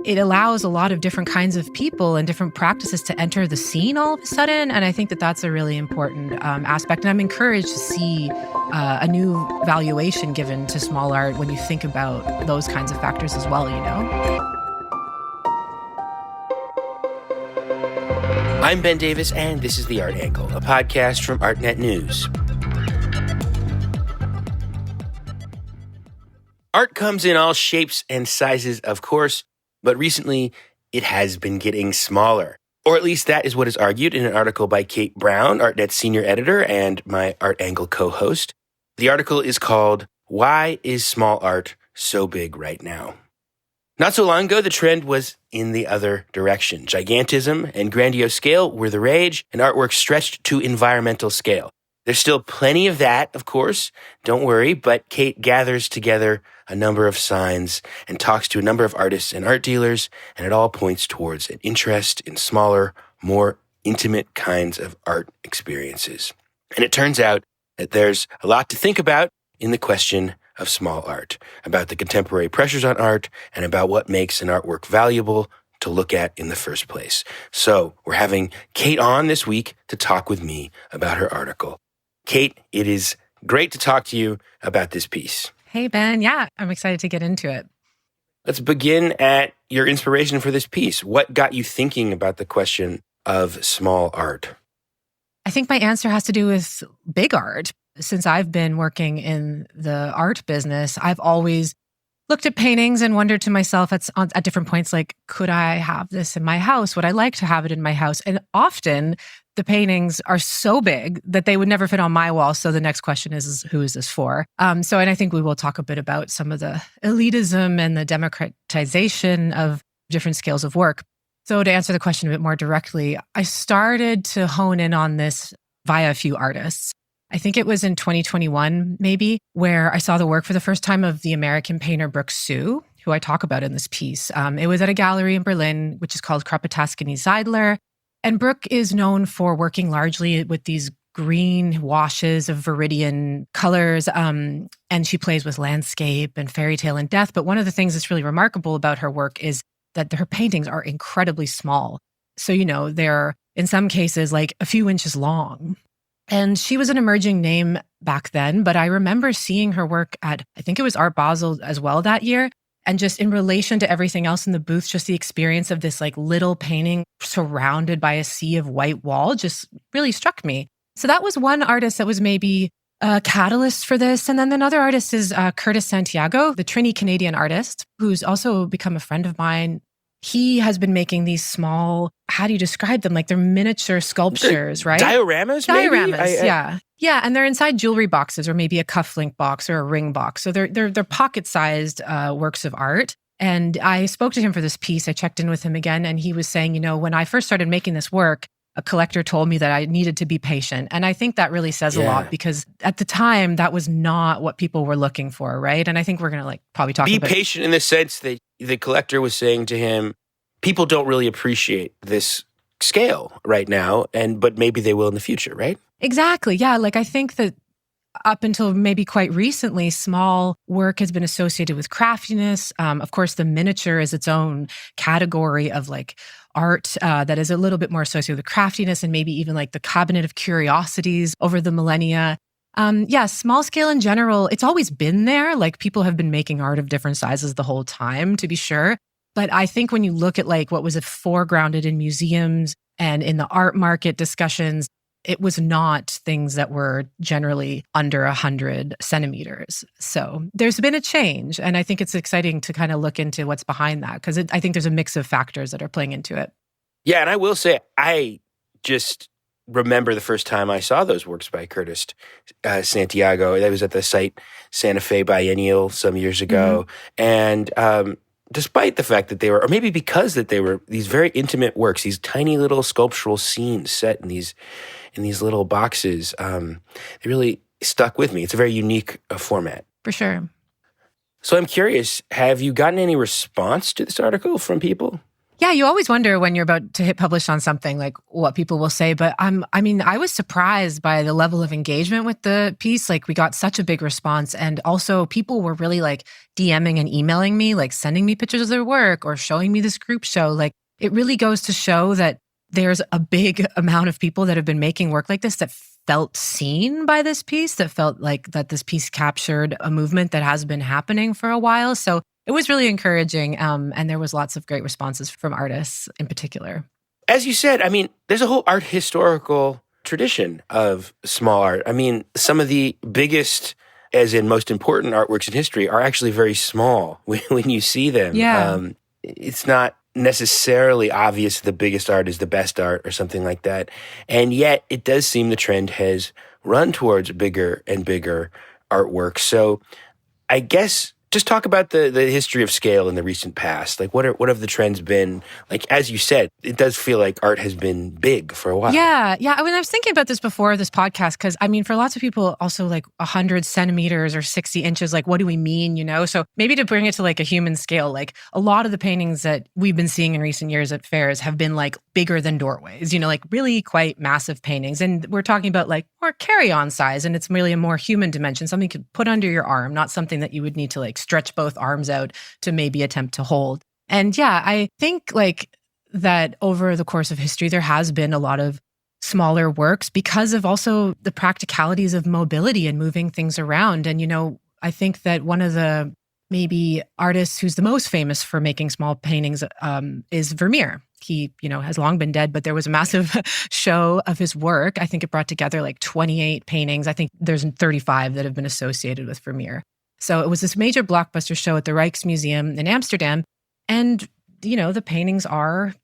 It allows a lot of different kinds of people and different practices to enter the scene all of a sudden. And I think that that's a really important aspect. And I'm encouraged to see a new valuation given to small art when you think about those kinds of factors as well, you know? I'm Ben Davis, and this is The Art Angle, a podcast from Artnet News. Art comes in all shapes and sizes, of course, but recently it has been getting smaller. Or at least that is what is argued in an article by Kate Brown, Artnet's senior editor and my Art Angle co-host. The article is called, "Why is Small Art So Big Right Now?" Not so long ago, the trend was in the other direction. Gigantism and grandiose scale were the rage, and artwork stretched to environmental scale. There's still plenty of that, of course, don't worry, but Kate gathers together a number of signs and talks to a number of artists and art dealers, and it all points towards an interest in smaller, more intimate kinds of art experiences. And it turns out that there's a lot to think about in the question of small art, about the contemporary pressures on art, and about what makes an artwork valuable to look at in the first place. So we're having Kate on this week to talk with me about her article. Kate, it is great to talk to you about this piece. Hey, Ben. Yeah, I'm excited to get into it. Let's begin at your inspiration for this piece. What got you thinking about the question of small art? I think my answer has to do with big art. Since I've been working in the art business, I've always looked at paintings and wondered to myself at different points, like, could I have this in my house? Would I like to have it in my house? And often the paintings are so big that they would never fit on my wall. So the next question is who is this for? And I think we will talk a bit about some of the elitism and the democratization of different scales of work. So to answer the question a bit more directly, I started to hone in on this via a few artists. I think it was in 2021, maybe, where I saw the work for the first time of the American painter Brooke Sue, who I talk about in this piece. It was at a gallery in Berlin, which is called Kruppetaskeny Seidler. And Brooke is known for working largely with these green washes of viridian colors, and she plays with landscape and fairy tale and death. But one of the things that's really remarkable about her work is that her paintings are incredibly small. So, they're in some cases like a few inches long. And she was an emerging name back then, but I remember seeing her work at, I think it was Art Basel as well that year. And just in relation to everything else in the booth, just the experience of this like little painting surrounded by a sea of white wall just really struck me. So that was one artist that was maybe a catalyst for this. And then another artist is Curtis Santiago, the Trini Canadian artist, who's also become a friend of mine. He has been making these small, how do you describe them? Like they're miniature sculptures, right? Dioramas, maybe? Dioramas, yeah. Yeah, and they're inside jewelry boxes or maybe a cufflink box or a ring box. So they're pocket-sized works of art. And I spoke to him for this piece. I checked in with him again, and he was saying, when I first started making this work, a collector told me that I needed to be patient. And I think that really says a lot because at the time, that was not what people were looking for, right? And I think we're going to probably talk about... Be patient in the sense that the collector was saying to him, people don't really appreciate this scale right now, but maybe they will in the future, right? Exactly. Yeah. I think that up until maybe quite recently, small work has been associated with craftiness. Of course, the miniature is its own category of art that is a little bit more associated with craftiness and maybe even the cabinet of curiosities over the millennia. Small scale in general, it's always been there. People have been making art of different sizes the whole time, to be sure. But I think when you look at what was foregrounded in museums and in the art market discussions, it was not things that were generally under 100 centimeters. So there's been a change. And I think it's exciting to kind of look into what's behind that because I think there's a mix of factors that are playing into it. Yeah, and I will say, I just remember the first time I saw those works by Curtis Santiago. That was at the site Santa Fe Biennial some years ago. Mm-hmm. And despite the fact that they were, or maybe because that they were these very intimate works, these tiny little sculptural scenes set in these little boxes, they really stuck with me. It's a very unique format. For sure. So I'm curious, have you gotten any response to this article from people? Yeah, you always wonder when you're about to hit publish on something, like what people will say. But I was surprised by the level of engagement with the piece. Like we got such a big response. And also people were really like DMing and emailing me, like sending me pictures of their work or showing me this group show. Like it really goes to show that there's a big amount of people that have been making work like this that felt seen by this piece, that felt like that this piece captured a movement that has been happening for a while. So it was really encouraging, and there was lots of great responses from artists in particular. As you said, there's a whole art historical tradition of small art. Some of the biggest, as in most important artworks in history are actually very small when you see them. Yeah. It's not necessarily obvious the biggest art is the best art or something like that. And yet it does seem the trend has run towards bigger and bigger artwork. So I guess just talk about the history of scale in the recent past. Like, what have the trends been? Like, as you said, it does feel like art has been big for a while. Yeah. I was thinking about this before this podcast because, for lots of people, also like 100 centimeters or 60 inches, like, what do we mean, So maybe to bring it to like a human scale, like a lot of the paintings that we've been seeing in recent years at fairs have been like bigger than doorways, like really quite massive paintings. And we're talking about like more carry-on size, and it's really a more human dimension, something you could put under your arm, not something that you would need to like stretch both arms out to maybe attempt to hold. And yeah, I think like that over the course of history, there has been a lot of smaller works because of also the practicalities of mobility and moving things around. And, I think that one of the maybe artists who's the most famous for making small paintings is Vermeer. He, has long been dead, but there was a massive show of his work. I think it brought together like 28 paintings. I think there's 35 that have been associated with Vermeer. So it was this major blockbuster show at the Rijksmuseum in Amsterdam. And, the paintings are,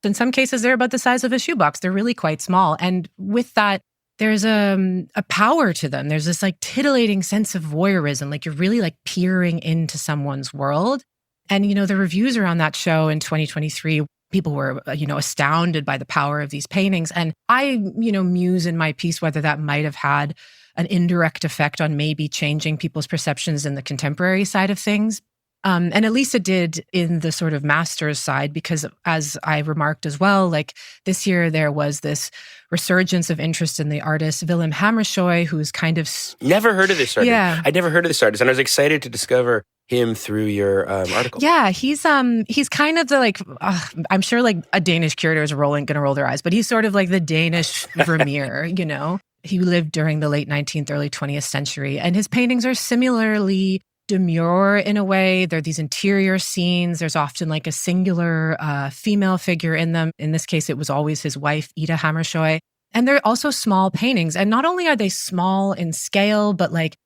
in some cases, they're about the size of a shoebox. They're really quite small. And with that, there's a power to them. There's this like titillating sense of voyeurism. Like you're really like peering into someone's world. And, the reviews around that show in 2023, people were, astounded by the power of these paintings. And I, muse in my piece whether that might have had an indirect effect on maybe changing people's perceptions in the contemporary side of things. And at least it did in the sort of master's side, because as I remarked as well, like this year there was this resurgence of interest in the artist Willem Hammershøi, who's kind of... Never heard of this artist. Yeah. I'd never heard of this artist, and I was excited to discover him through your article. Yeah, he's kind of the like, I'm sure like a Danish curator is going to roll their eyes, but he's sort of like the Danish Vermeer, He lived during the late 19th, early 20th century, and his paintings are similarly demure in a way. They're these interior scenes. There's often like a singular female figure in them. In this case, it was always his wife, Ida Hammershøi. And they're also small paintings. And not only are they small in scale, but like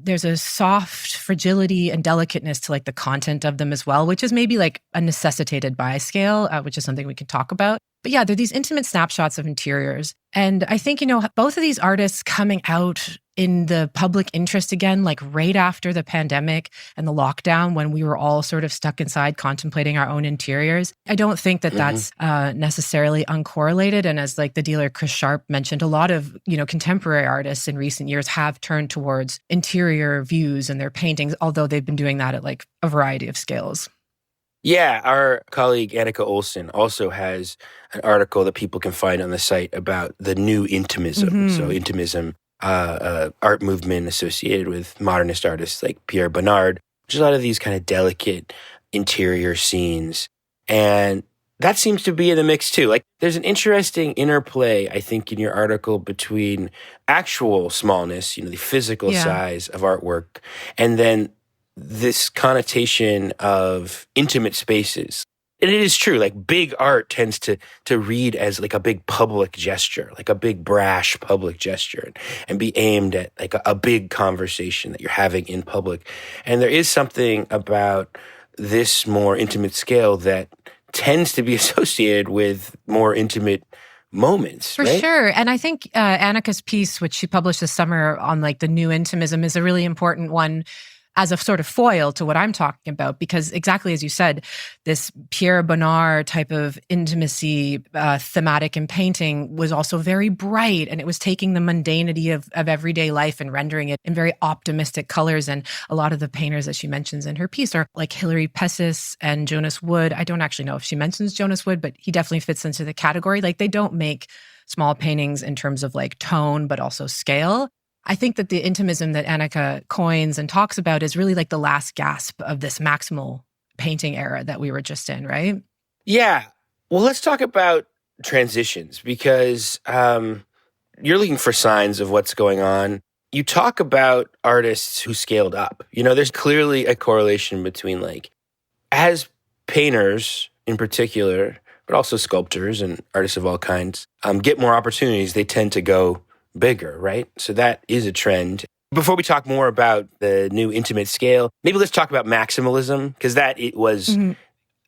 there's a soft fragility and delicateness to like the content of them as well, which is maybe like a necessitated by scale, which is something we can talk about. But yeah, they're these intimate snapshots of interiors. And I think, both of these artists coming out in the public interest again, like right after the pandemic and the lockdown, when we were all sort of stuck inside contemplating our own interiors. I don't think that that's necessarily uncorrelated. And as like the dealer Chris Sharp mentioned, a lot of, contemporary artists in recent years have turned towards interior views in their paintings, although they've been doing that at like a variety of scales. Yeah, our colleague Annika Olsen also has an article that people can find on the site about the new intimism. Mm-hmm. So intimism, art movement associated with modernist artists like Pierre Bonnard, which is a lot of these kind of delicate interior scenes. And that seems to be in the mix too. Like there's an interesting interplay, I think, in your article between actual smallness, the physical size of artwork, and then this connotation of intimate spaces. And it is true, like big art tends to read as like a big public gesture, like a big brash public gesture, and be aimed at like a big conversation that you're having in public. And there is something about this more intimate scale that tends to be associated with more intimate moments. For right? sure. And I think Annika's piece, which she published this summer on like the new intimism, is a really important one. as a sort of foil to what I'm talking about, because exactly as you said, this Pierre Bonnard type of intimacy thematic in painting was also very bright, and it was taking the mundanity of everyday life and rendering it in very optimistic colors. And a lot of the painters that she mentions in her piece are like Hilary Pessis and Jonas Wood. I don't actually know if she mentions Jonas Wood, but he definitely fits into the category. Like, they don't make small paintings in terms of like tone, but also scale. I think that the intimism that Annika coins and talks about is really like the last gasp of this maximal painting era that we were just in, right? Yeah. Well, let's talk about transitions, because you're looking for signs of what's going on. You talk about artists who scaled up. There's clearly a correlation between, like, as painters in particular, but also sculptors and artists of all kinds, get more opportunities, they tend to go bigger, right? So that is a trend. Before we talk more about the new intimate scale, maybe let's talk about maximalism, because it was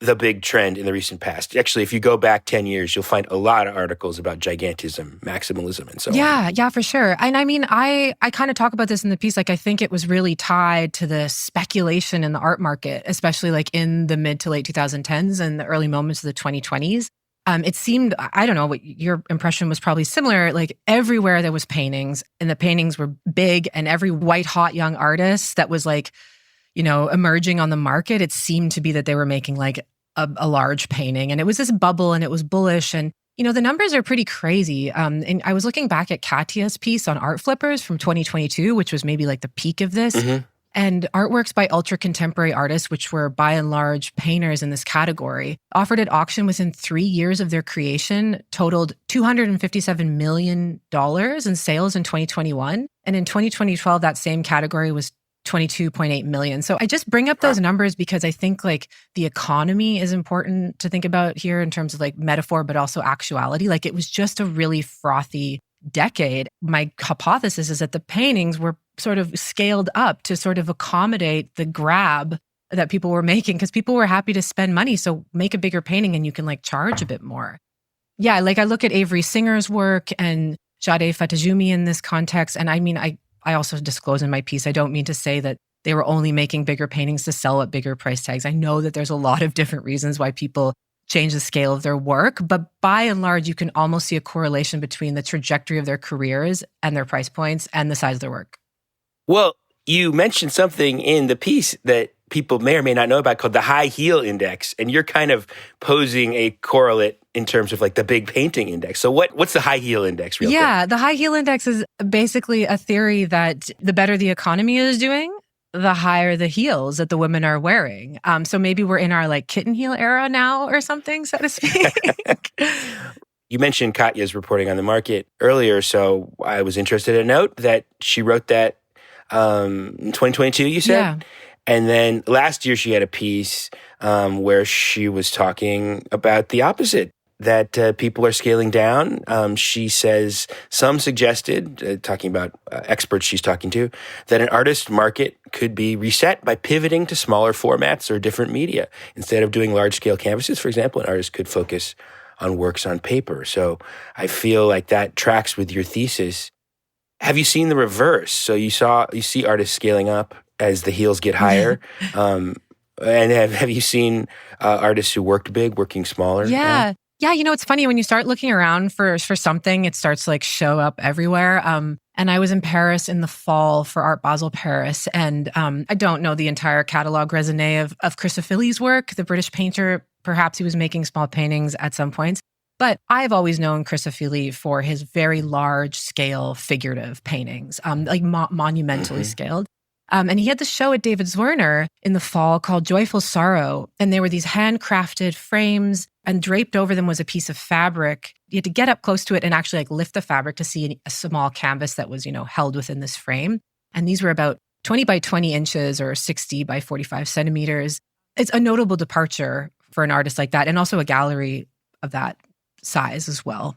the big trend in the recent past. Actually, if you go back 10 years, you'll find a lot of articles about gigantism, maximalism, and so on. Yeah, for sure. And I mean, I kind of talk about this in the piece. Like, I think it was really tied to the speculation in the art market, especially like in the mid to late 2010s and the early moments of the 2020s. It seemed, I don't know, what your impression was probably similar. Like, everywhere there was paintings, and the paintings were big, and every white hot young artist that was like, emerging on the market, it seemed to be that they were making like a large painting, and it was this bubble, and it was bullish. And the numbers are pretty crazy. And I was looking back at Katya's piece on Art Flippers from 2022, which was maybe like the peak of this. And artworks by ultra-contemporary artists, which were by and large painters in this category, offered at auction within 3 years of their creation, totaled $257 million in sales in 2021. And in 2012, that same category was 22.8 million. So I just bring up those numbers because I think like the economy is important to think about here in terms of like metaphor, but also actuality. Like, it was just a really frothy decade. My hypothesis is that the paintings were sort of scaled up to sort of accommodate the grab that people were making, because people were happy to spend money. So make a bigger painting and you can like charge a bit more. Yeah, like I look at Avery Singer's work and Jade Fatajumi in this context. And I mean, I also disclose in my piece, I don't mean to say that they were only making bigger paintings to sell at bigger price tags. I know that there's a lot of different reasons why people change the scale of their work, but by and large, you can almost see a correlation between the trajectory of their careers and their price points and the size of their work. Well, you mentioned something in the piece that people may or may not know about called the high heel index, and you're kind of posing a correlate in terms of like the big painting index. So what's the high heel index? Quick? The high heel index is basically a theory that the better the economy is doing, the higher the heels that the women are wearing. So maybe we're in our like kitten heel era now or something, so to speak. You mentioned Katya's reporting on the market earlier, so I was interested to note that she wrote that in 2022, you said? Yeah. And then last year she had a piece where she was talking about the opposite, that people are scaling down. She says some suggested, talking about experts she's talking to, that an artist market could be reset by pivoting to smaller formats or different media. Instead of doing large-scale canvases, for example, an artist could focus on works on paper. So I feel like that tracks with your thesis. Have you seen the reverse? So you see artists scaling up as the heels get higher. And have you seen artists who worked big working smaller? Yeah. Yeah, it's funny when you start looking around for something, it starts to like show up everywhere. And I was in Paris in the fall for Art Basel Paris, and I don't know the entire catalog raisonné of Critic's work, the British painter. Perhaps he was making small paintings at some points. But I've always known Critic for his very large-scale figurative paintings, like monumentally scaled. And he had the show at David Zwirner in the fall called Joyful Sorrow. And there were these handcrafted frames, and draped over them was a piece of fabric. You had to get up close to it and actually like lift the fabric to see a small canvas that was, held within this frame. And these were about 20 by 20 inches or 60 by 45 centimeters. It's a notable departure for an artist like that, and also a gallery of that size as well.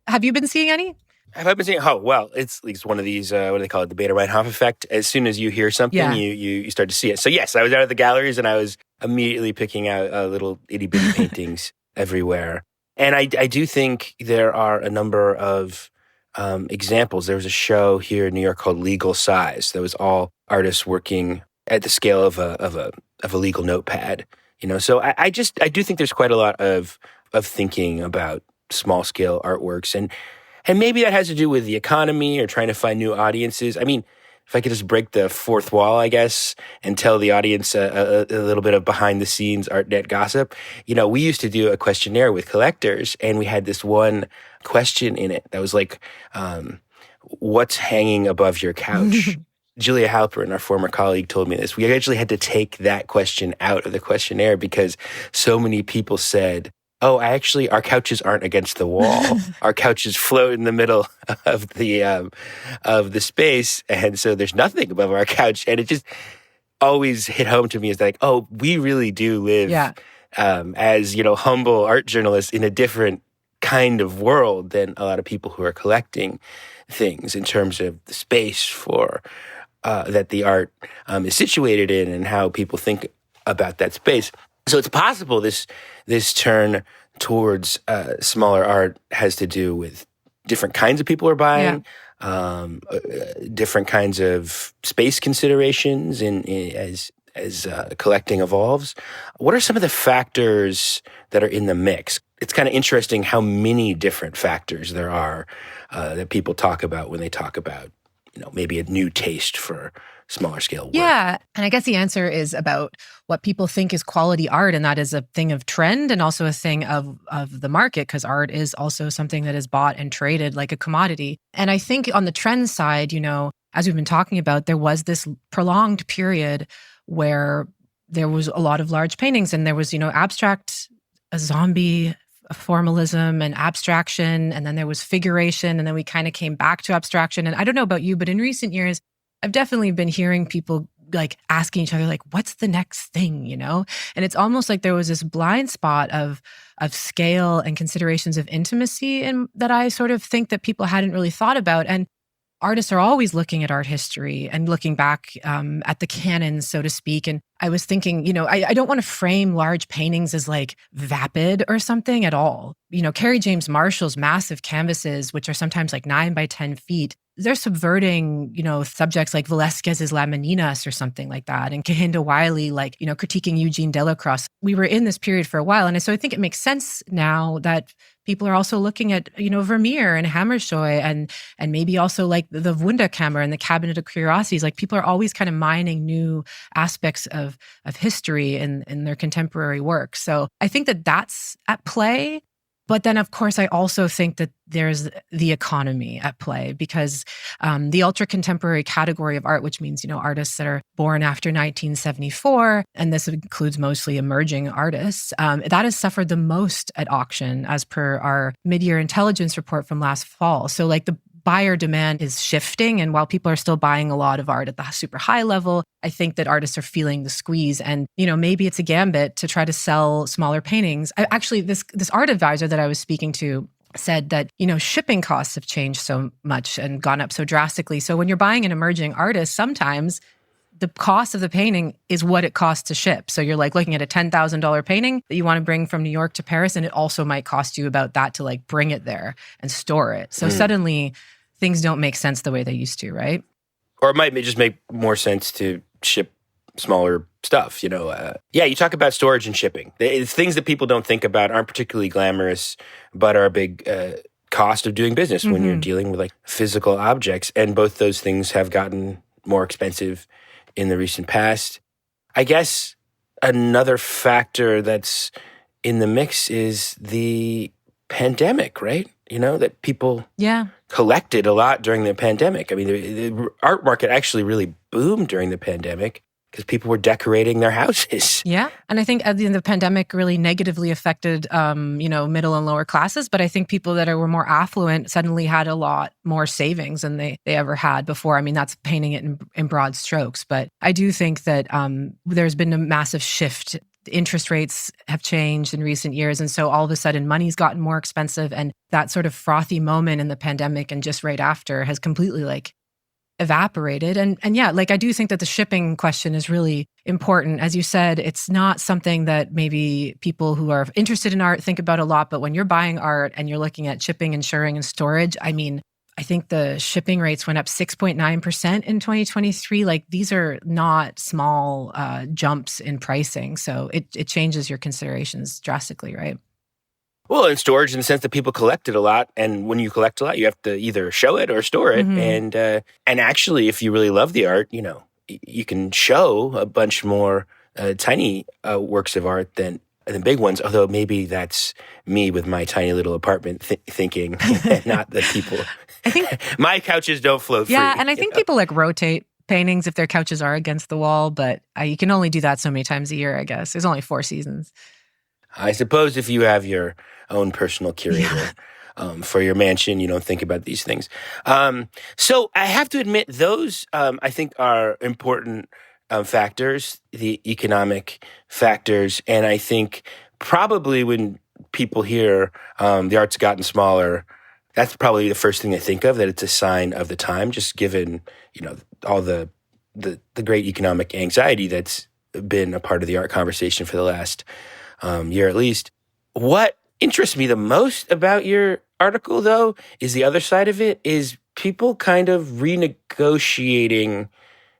Have you been seeing any? Have I been saying? Oh, well, it's one of these, what do they call it? The Baader-Meinhof effect. As soon as you hear something, Yeah. you start to see it. So yes, I was out of the galleries and I was immediately picking out little itty bitty paintings everywhere. And I do think there are a number of examples. There was a show here in New York called Legal Size that was all artists working at the scale of a legal notepad. So I do think there's quite a lot of thinking about small scale artworks, and maybe that has to do with the economy or trying to find new audiences. I mean, if I could just break the fourth wall, I guess, and tell the audience a little bit of behind the scenes Artnet gossip. We used to do a questionnaire with collectors, and we had this one question in it that was like, what's hanging above your couch? Julia Halpern, our former colleague, told me this. We actually had to take that question out of the questionnaire because so many people said, oh, our couches aren't against the wall. Our couches float in the middle of the space. And so there's nothing above our couch. And it just always hit home to me as like, oh, we really do live as, humble art journalists in a different kind of world than a lot of people who are collecting things in terms of the space for that the art is situated in and how people think about that space. So it's possible this turn towards smaller art has to do with different kinds of people are buying, different kinds of space considerations as collecting evolves. What are some of the factors that are in the mix? It's kind of interesting how many different factors there are that people talk about when they talk about maybe a new taste for smaller scale work. Yeah. And I guess the answer is about what people think is quality art. And that is a thing of trend and also a thing of the market, because art is also something that is bought and traded like a commodity. And I think on the trend side, as we've been talking about, there was this prolonged period where there was a lot of large paintings and there was, abstract, a zombie formalism and abstraction, and then there was figuration, and then we kind of came back to abstraction. And I don't know about you, but in recent years, I've definitely been hearing people like asking each other, like, what's the next thing, And it's almost like there was this blind spot of scale and considerations of intimacy, and that I sort of think that people hadn't really thought about. And artists are always looking at art history and looking back at the canon, so to speak. And I was thinking, I don't want to frame large paintings as like vapid or something at all. Carrie James Marshall's massive canvases, which are sometimes like 9 by 10 feet, they're subverting, subjects like Velázquez's La Meninas or something like that. And Kehinde Wiley, like, critiquing Eugene Delacroix. We were in this period for a while. And so I think it makes sense now that people are also looking at, Vermeer and Hammershøi and maybe also like the Wunderkammer and the Cabinet of Curiosities. Like people are always kind of mining new aspects of history in their contemporary work. So I think that that's at play. But then, of course, I also think that there's the economy at play, because the ultra-contemporary category of art, which means, artists that are born after 1974, and this includes mostly emerging artists, that has suffered the most at auction, as per our mid-year intelligence report from last fall. So like the buyer demand is shifting. And while people are still buying a lot of art at the super high level, I think that artists are feeling the squeeze. And, maybe it's a gambit to try to sell smaller paintings. Actually, this art advisor that I was speaking to said that, shipping costs have changed so much and gone up so drastically. So when you're buying an emerging artist, sometimes the cost of the painting is what it costs to ship. So you're like looking at a $10,000 painting that you want to bring from New York to Paris, and it also might cost you about that to like bring it there and store it. So suddenly things don't make sense the way they used to, right? Or it might just make more sense to ship smaller stuff, you talk about storage and shipping. It's things that people don't think about, aren't particularly glamorous, but are a big cost of doing business when you're dealing with like physical objects. And both those things have gotten more expensive in the recent past. I guess another factor that's in the mix is the pandemic, right? That people collected a lot during the pandemic. I mean, the art market actually really boomed during the pandemic because people were decorating their houses. Yeah. And I think the pandemic really negatively affected, middle and lower classes. But I think people that were more affluent suddenly had a lot more savings than they ever had before. I mean, that's painting it in broad strokes. But I do think that there's been a massive shift the interest rates have changed in recent years. And so all of a sudden money's gotten more expensive. And that sort of frothy moment in the pandemic and just right after has completely like evaporated. And yeah, like I do think that the shipping question is really important. As you said, it's not something that maybe people who are interested in art think about a lot. But when you're buying art and you're looking at shipping, insuring, and storage, I mean, I think the shipping rates went up 6.9% in 2023. Like these are not small jumps in pricing. So it changes your considerations drastically, right? Well, in storage, in the sense that people collect it a lot, and when you collect a lot, you have to either show it or store it. And actually, if you really love the art, you can show a bunch more tiny works of art than big ones. Although maybe that's me with my tiny little apartment thinking, not the people. I think my couches don't float free. Yeah, and I think people like rotate paintings if their couches are against the wall, but you can only do that so many times a year, I guess. There's only 4 seasons. I suppose if you have your own personal curator for your mansion, you don't think about these things. So I have to admit, those I think are important factors, the economic factors. And I think probably when people hear the art's gotten smaller, that's probably the first thing they think of, that it's a sign of the time, just given, all the great economic anxiety that's been a part of the art conversation for the last year at least. What interests me the most about your article, though, is the other side of it, is people kind of renegotiating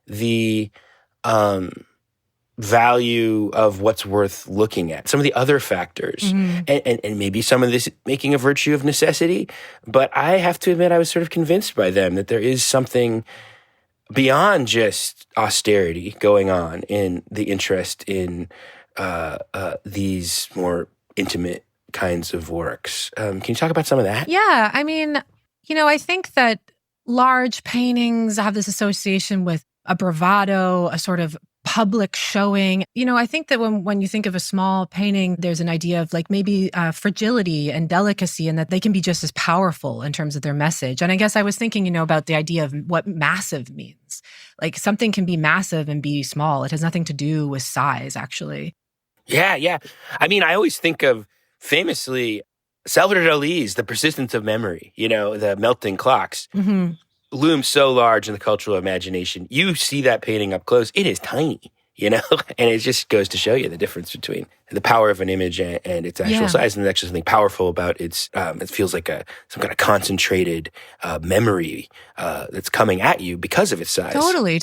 the value of what's worth looking at, some of the other factors, and maybe some of this making a virtue of necessity. But I have to admit, I was sort of convinced by them that there is something beyond just austerity going on in the interest in these more intimate kinds of works. Can you talk about some of that? Yeah, I mean, I think that large paintings have this association with a bravado, a sort of public showing. I think that when you think of a small painting, there's an idea of like maybe fragility and delicacy, and that they can be just as powerful in terms of their message. And I guess I was thinking, about the idea of what massive means. Like something can be massive and be small. It has nothing to do with size, actually. Yeah. I mean, I always think of, famously, Salvador Dali's The Persistence of Memory, the melting clocks. Looms so large in the cultural imagination. You see that painting up close, it is tiny, and it just goes to show you the difference between the power of an image and its actual size. And there's actually something powerful about it feels like some kind of concentrated memory that's coming at you because of its size. Totally.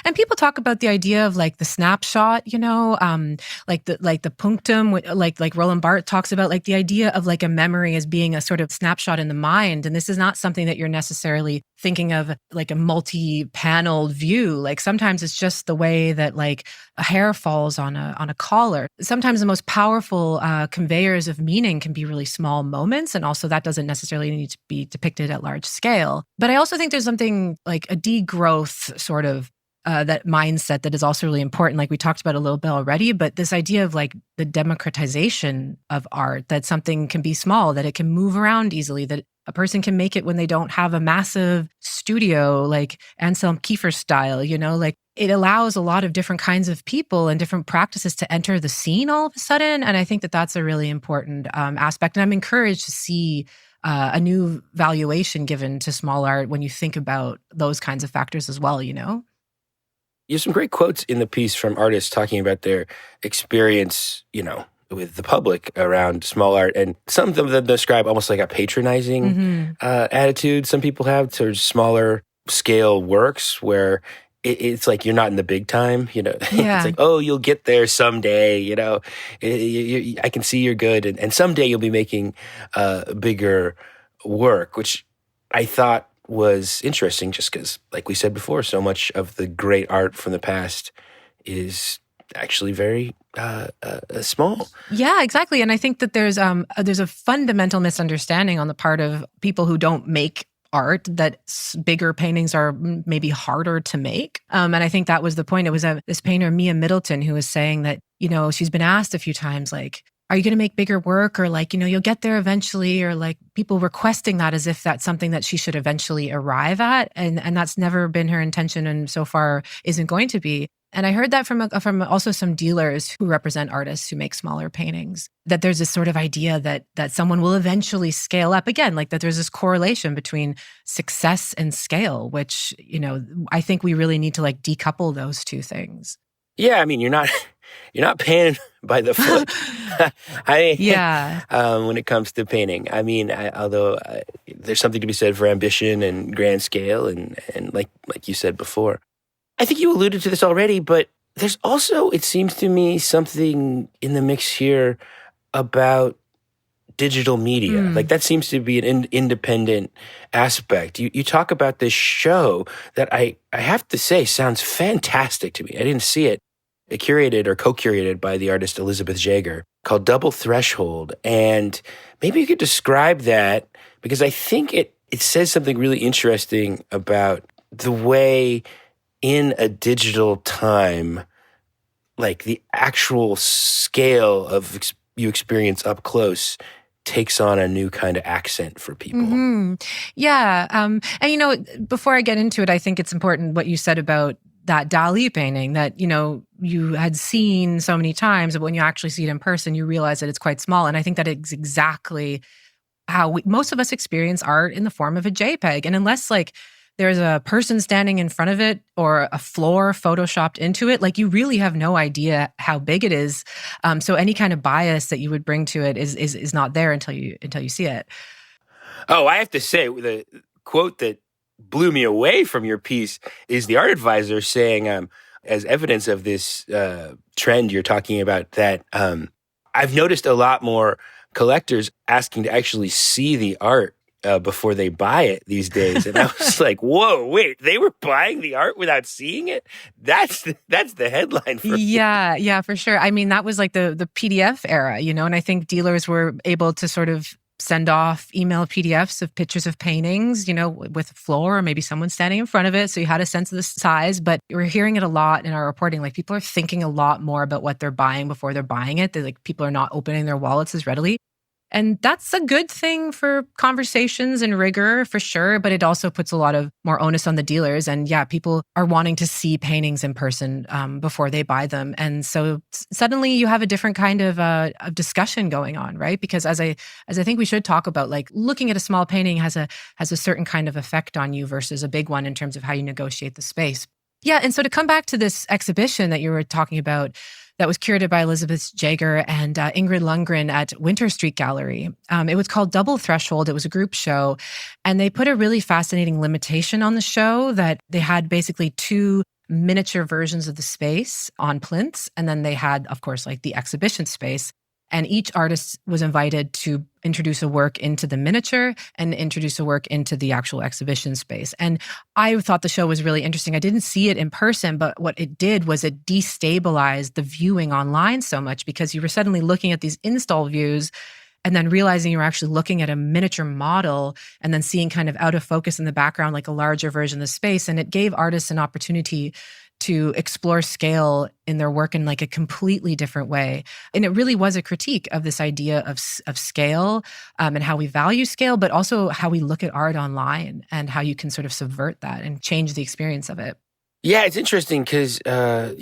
And people talk about the idea of like the snapshot, like the punctum, like Roland Barthes talks about, like the idea of like a memory as being a sort of snapshot in the mind. And this is not something that you're necessarily thinking of like a multi-paneled view. Like sometimes it's just the way that like a hair falls on a collar. Sometimes the most powerful conveyors of meaning can be really small moments. And also that doesn't necessarily need to be depicted at large scale. But I also think there's something like a degrowth sort of that mindset that is also really important. Like we talked about a little bit already, but this idea of like the democratization of art, that something can be small, that it can move around easily, that a person can make it when they don't have a massive studio, like Anselm Kiefer style, like it allows a lot of different kinds of people and different practices to enter the scene all of a sudden. And I think that that's a really important aspect. And I'm encouraged to see a new valuation given to small art when you think about those kinds of factors as well, You have some great quotes in the piece from artists talking about their experience, with the public around small art. And some of them describe almost like a patronizing attitude some people have to smaller scale works, where it's like you're not in the big time, It's like, oh, you'll get there someday, I can see you're good. And someday you'll be making bigger work, which I thought was interesting just because, like we said before, so much of the great art from the past is actually very small. Yeah, exactly. And I think that there's a fundamental misunderstanding on the part of people who don't make art that bigger paintings are maybe harder to make. And I think that was the point. It was this painter, Mia Middleton, who was saying that, she's been asked a few times, like, are you going to make bigger work? Or like, you'll get there eventually, or like people requesting that as if that's something that she should eventually arrive at. And that's never been her intention, and so far isn't going to be. And I heard that from also some dealers who represent artists who make smaller paintings, that there's this sort of idea that someone will eventually scale up again, like that there's this correlation between success and scale, which, I think we really need to like decouple those two things. Yeah, I mean, you're not paying by the foot. Yeah. When it comes to painting, I mean, although there's something to be said for ambition and grand scale, and like you said before, I think you alluded to this already, but there's also, it seems to me, something in the mix here about digital media. Like that seems to be an independent aspect. You talk about this show that I have to say sounds fantastic to me. I didn't see it. Curated or co-curated by the artist Elizabeth Jaeger, called Double Threshold. And maybe you could describe that, because I think it says something really interesting about the way in a digital time, like the actual scale of you experience up close takes on a new kind of accent for people. Mm-hmm. Yeah. And, before I get into it, I think it's important what you said about that Dali painting that, you had seen so many times, but when you actually see it in person, you realize that it's quite small. And I think that is exactly how most of us experience art, in the form of a JPEG. And unless like there's a person standing in front of it or a floor photoshopped into it, like you really have no idea how big it is. So any kind of bias that you would bring to it is not there until you see it. Oh, I have to say, the quote that blew me away from your piece is the art advisor saying, as evidence of this trend you're talking about, that I've noticed a lot more collectors asking to actually see the art before they buy it these days. And I was like, whoa, wait, they were buying the art without seeing it? That's the headline for me. Yeah, for sure. I mean, that was like the PDF era, and I think dealers were able to sort of send off email PDFs of pictures of paintings, with a floor or maybe someone standing in front of it. So you had a sense of the size, but we're hearing it a lot in our reporting. Like people are thinking a lot more about what they're buying before they're buying it. People are not opening their wallets as readily. And that's a good thing for conversations and rigor, for sure. But it also puts a lot of more onus on the dealers. And yeah, people are wanting to see paintings in person before they buy them. And so suddenly you have a different kind of discussion going on, right? Because as I think we should talk about, like looking at a small painting has a certain kind of effect on you versus a big one in terms of how you negotiate the space. Yeah. And so to come back to this exhibition that you were talking about, that was curated by Elizabeth Jaeger and Ingrid Lundgren at Winter Street Gallery. It was called Double Threshold. It was a group show. And they put a really fascinating limitation on the show, that they had basically two miniature versions of the space on plinths. And then they had, of course, like the exhibition space. And each artist was invited to introduce a work into the miniature and introduce a work into the actual exhibition space. And I thought the show was really interesting. I didn't see it in person, but what it did was it destabilized the viewing online so much, because you were suddenly looking at these install views and then realizing you were actually looking at a miniature model and then seeing kind of out of focus in the background, like a larger version of the space. And it gave artists an opportunity to explore scale in their work in like a completely different way. And it really was a critique of this idea of scale and how we value scale, but also how we look at art online and how you can sort of subvert that and change the experience of it. Yeah, it's interesting because, a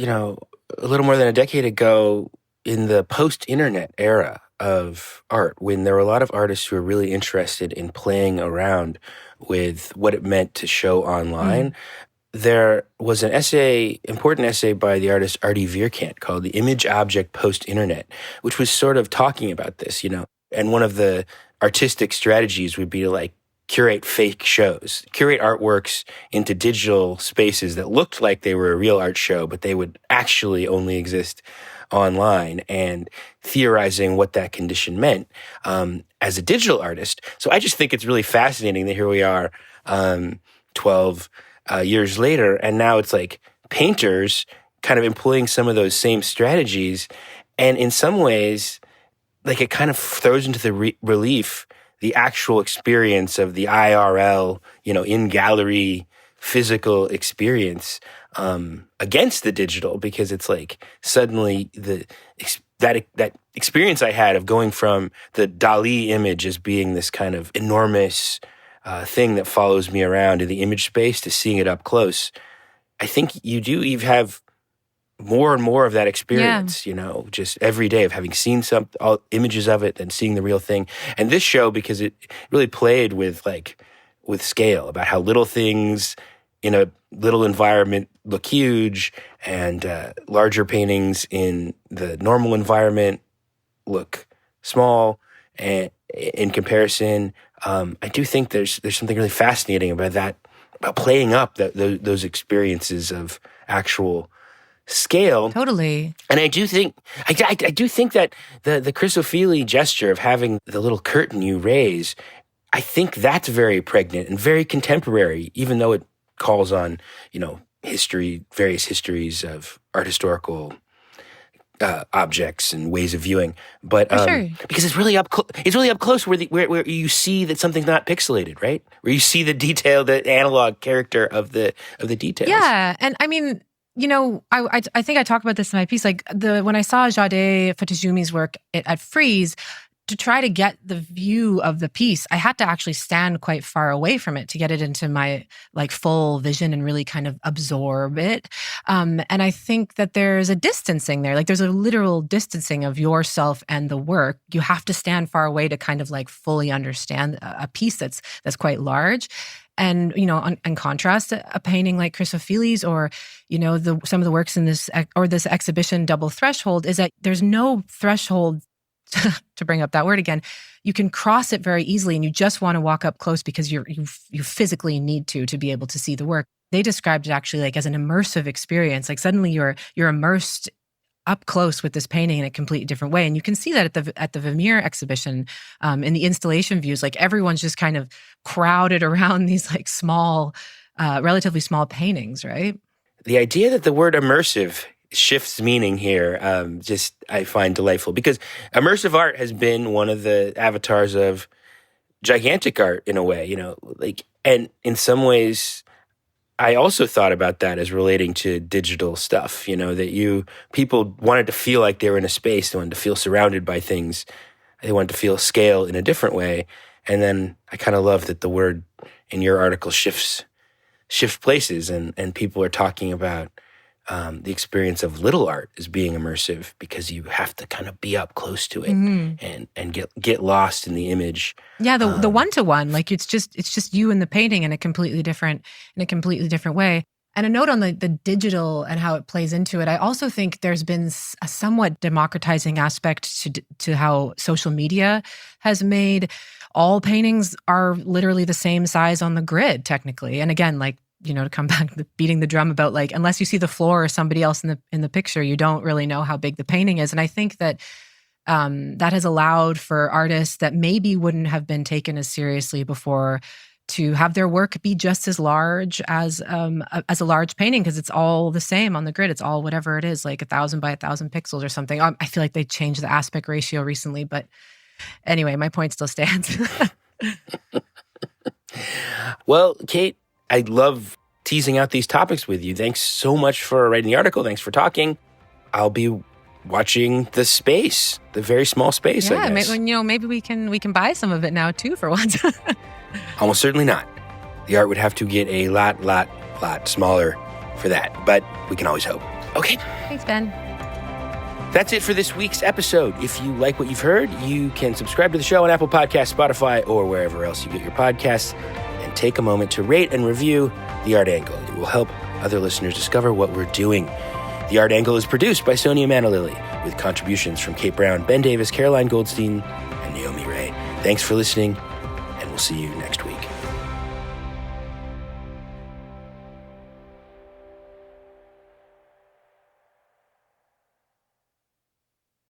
little more than a decade ago, in the post-internet era of art, when there were a lot of artists who were really interested in playing around with what it meant to show online, there was an important essay by the artist Artie Vierkant called The Image Object Post-Internet, which was sort of talking about this, and one of the artistic strategies would be to like curate fake shows, curate artworks into digital spaces that looked like they were a real art show, but they would actually only exist online, and theorizing what that condition meant as a digital artist. So I just think it's really fascinating that here we are 12 years later, and now it's like painters kind of employing some of those same strategies. And in some ways, like it kind of throws into the relief the actual experience of the IRL, in gallery physical experience against the digital, because it's like suddenly that experience I had of going from the Dali image as being this kind of enormous thing that follows me around in the image space to seeing it up close. I think you have more and more of that experience, just every day of having seen all images of it and seeing the real thing. And this show, because it really played with scale, about how little things in a little environment look huge, and larger paintings in the normal environment look small. And in comparison, I do think there's something really fascinating about that, about playing up those experiences of actual scale. Totally. And I do think that the Chrysophilia gesture of having the little curtain you raise, I think that's very pregnant and very contemporary, even though it calls on, various histories of art historical objects and ways of viewing. But sure. Because it's really up close where you see that something's not pixelated, right? Where you see the detail, the analog character of the details. Yeah. And I mean, I think I talk about this in my piece. Like when I saw Jade Futazumi's work at Frieze, to try to get the view of the piece, I had to actually stand quite far away from it to get it into my full vision and really kind of absorb it. And I think that there's a distancing there. Like there's a literal distancing of yourself and the work. You have to stand far away to kind of fully understand a piece that's quite large. And, in contrast, a painting like Chrysophili's or, some of the works in this exhibition, Double Threshold, is that there's no threshold, to bring up that word again. You can cross it very easily, and you just want to walk up close because you physically need to be able to see the work. They described it actually as an immersive experience. Like suddenly you're immersed up close with this painting in a completely different way. And you can see that at the Vermeer exhibition, in the installation views, everyone's just kind of crowded around these small, relatively small paintings, right? The idea that the word immersive shifts meaning here, I find delightful, because immersive art has been one of the avatars of gigantic art in a way, and in some ways, I also thought about that as relating to digital stuff, that people wanted to feel like they were in a space, they wanted to feel surrounded by things, they wanted to feel scale in a different way. And then I kind of love that the word in your article shifts places, and people are talking about the experience of little art as being immersive, because you have to kind of be up close to it and get lost in the image. Yeah, the one-to-one, it's just you and the painting in a completely different way. And a note on the digital and how it plays into it. I also think there's been a somewhat democratizing aspect to how social media has made all paintings are literally the same size on the grid, technically. And again, to come back to beating the drum about unless you see the floor or somebody else in the picture, you don't really know how big the painting is. And I think that that has allowed for artists that maybe wouldn't have been taken as seriously before to have their work be just as large as a large painting, because it's all the same on the grid. It's all whatever it is, 1,000 by 1,000 pixels or something. I feel like they changed the aspect ratio recently, but anyway, my point still stands. Well, Kate, I love teasing out these topics with you. Thanks so much for writing the article. Thanks for talking. I'll be watching the very small space. Yeah, I guess. maybe we can buy some of it now too for once. Almost certainly not. The art would have to get a lot smaller for that, but we can always hope. Okay. Thanks, Ben. That's it for this week's episode. If you like what you've heard, you can subscribe to the show on Apple Podcasts, Spotify, or wherever else you get your podcasts. Take a moment to rate and review The Art Angle. It will help other listeners discover what we're doing. The Art Angle is produced by Sonia Manalili, with contributions from Kate Brown, Ben Davis, Caroline Goldstein, and Naomi Ray. Thanks for listening, and we'll see you next week.